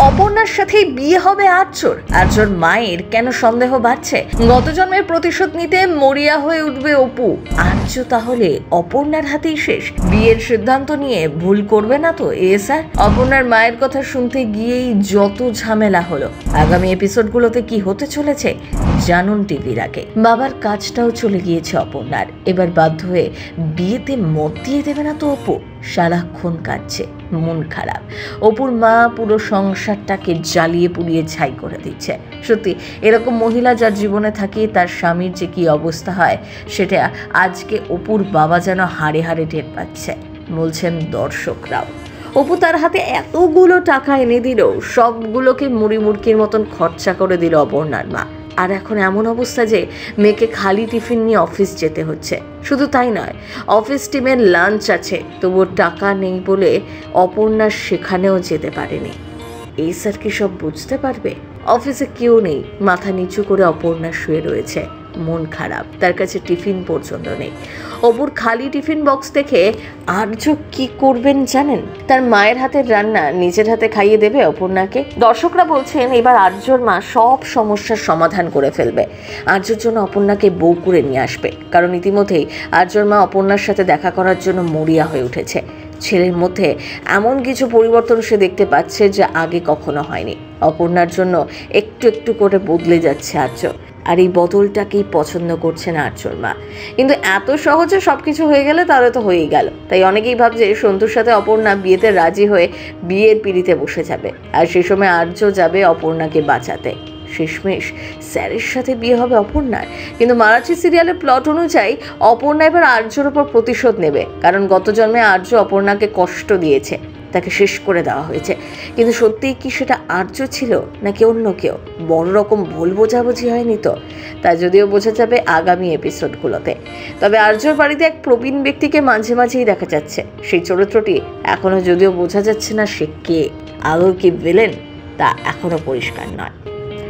অপর্ণার সাথেই বিয়ে হবে আর্যর। আর্যর মায়ের কেন সন্দেহ বাড়ছে? গত জন্মের প্রতিশোধ নিতে মরিয়া হয়ে উঠবে অপু। আর্য তাহলে অপর্ণার হাতেই শেষ। বিয়ের সিদ্ধান্ত নিয়ে ভুল করবে না তো স্যার? অপর্ণার মায়ের কথা শুনতে গিয়েই যত ঝামেলা হলো। আগামী এপিসোডগুলোতে কি হতে চলেছে জানুন টিভির আগে। বাবার কাজটাও চলে গিয়েছে অপর্ণার। এবার বাধ্য হয়ে বিয়েতে মত দিয়ে দেবে না তো অপু? সারাক্ষণ কাঁদছে, মন খারাপ। অপুর মা পুরো সংসারটাকে জ্বালিয়ে পুড়িয়ে ছাই করে দিচ্ছে। সত্যি এরকম মহিলা যার জীবনে থাকে তার স্বামীর যে কি অবস্থা হয় সেটা আজকে অপুর বাবা যেন হাড়ে হাড়ে টের পাচ্ছে, বলছেন দর্শকরাও। অপু তার হাতে এতগুলো টাকা এনে দিল, সবগুলোকে মুড়ি মুড়কির মতন খরচা করে দিল অপর্ণার মা। আর এখন এমন অবস্থা যে মেয়েকে খালি টিফিন নিয়ে অফিস যেতে হচ্ছে। শুধু তাই নয়, অফিস টিমের লাঞ্চ আছে, তবুও টাকা নেই বলে অপর্ণা সেখানেও যেতে পারেনি। এই স্যার কি সব বুঝতে পারবে? অফিসে কেউ নেই, মাথা নিচু করে অপর্ণা শুয়ে রয়েছে, মন খারাপ, তার কাছে টিফিন পর্যন্ত নেই। অপুর খালি টিফিন বক্স দেখে আর্য কি করবেন জানেন? তার মায়ের হাতের রান্না নিজের হাতে খাইয়ে দেবে অপর্ণাকে। দর্শকরা বলছেন এবার আর্যর মা সব সমস্যার সমাধান করে ফেলবে। আর্যর জন্য অপর্ণাকে বউ করে নিয়ে আসবে, কারণ ইতিমধ্যেই আর্যর মা অপর্ণার সাথে দেখা করার জন্য মরিয়া হয়ে উঠেছে। ছেলের মধ্যে এমন কিছু পরিবর্তন সে দেখতে পাচ্ছে যা আগে কখনো হয়নি। অপর্ণার জন্য একটু একটু করে বদলে যাচ্ছে আর্য, আর এই বদলটাকেই পছন্দ করছে না আর্যর মা। কিন্তু এত সহজে সবকিছু হয়ে গেলে তাহলে তো হয়েই গেল। তাই অনেকেই ভাবছে সন্তুর সাথে অপর্ণা বিয়েতে রাজি হয়ে বিয়ের পিঁড়িতে বসে যাবে, আর সেই সময় আর্য যাবে অপর্ণাকে বাঁচাতে। শেষমেশ স্যারের সাথে বিয়ে হবে অপর্ণার। কিন্তু মারাঠি সিরিয়ালের প্লট অনুযায়ী অপর্ণা এবার আর্যর উপর প্রতিশোধ নেবে, কারণ গত জন্মে আর্য অপর্ণাকে কষ্ট দিয়েছে, তাকে শেষ করে দেওয়া হয়েছে। কিন্তু সত্যিই কি সেটা আর্য ছিল নাকি অন্য কেউ? বড় রকম ভুল বোঝাবুঝি হয়নি তো? তা যদিও বোঝা যাবে আগামী এপিসোডগুলোতে। তবে আর্যর বাড়িতে এক প্রবীণ ব্যক্তিকে মাঝে মাঝেই দেখা যাচ্ছে। সেই চরিত্রটি এখনো যদিও বোঝা যাচ্ছে না সে কে, আদৌ কি ভিলেন তা এখনো পরিষ্কার নয়।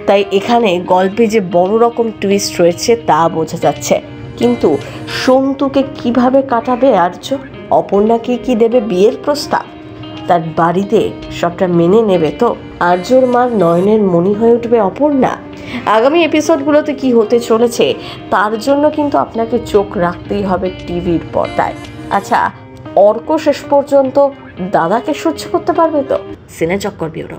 তাই এখানে গল্পে যে বড় রকম টুইস্ট রয়েছে তা বোঝা যাচ্ছে। কিন্তু সন্তুকে কিভাবে কাটাবে আর্য? অপর্ণাকে কি দেবে বিয়ের প্রস্তাব? তার বাড়িতে সবটা মেনে নেবে তো? আর্যর মার নয়নের মণি হয়ে উঠবে অপর্ণা। আগামী এপিসোডগুলোতে কি হতে চলেছে তার জন্য কিন্তু আপনাকে চোখ রাখতেই হবে টিভির পর্দায়। আচ্ছা, অর্ক শেষ পর্যন্ত দাদাকে সহ্য করতে পারবে তো? সিনে চক্কর ব্যুরো।